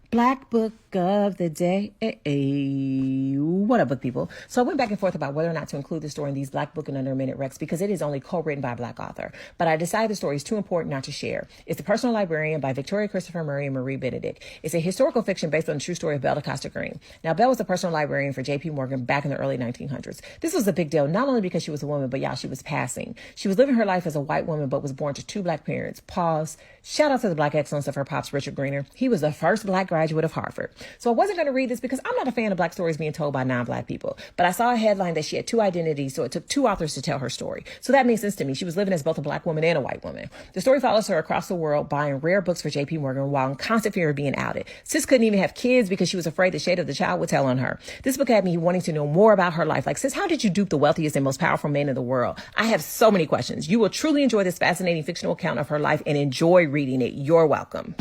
Black book of the day. What up, book people? So I went back and forth about whether or not to include the story in these Black Book in Under a Minute Recs because it is only co-written by a Black author. But I decided the story is too important not to share. It's The Personal Librarian by Victoria Christopher Murray and Marie Benedict. It's a historical fiction based on the true story of Belle da Costa Greene. Now, Belle was a personal librarian for J.P. Morgan back in the early 1900s. This was a big deal, not only because she was a woman, but y'all, she was passing. She was living her life as a white woman, but was born to two Black parents. Pause. Shout out to the Black excellence of her pops, Richard Greener. He was the first Black graduate of Harvard. So I wasn't going to read this because I'm not a fan of Black stories being told by non-Black people. But I saw a headline that she had two identities, so it took two authors to tell her story. So that made sense to me. She was living as both a Black woman and a white woman. The story follows her across the world buying rare books for J.P. Morgan while in constant fear of being outed. Sis couldn't even have kids because she was afraid the shade of the child would tell on her. This book had me wanting to know more about her life. Like, sis, how did you dupe the wealthiest and most powerful man in the world? I have so many questions. You will truly enjoy this fascinating fictional account of her life and enjoy reading it. You're welcome.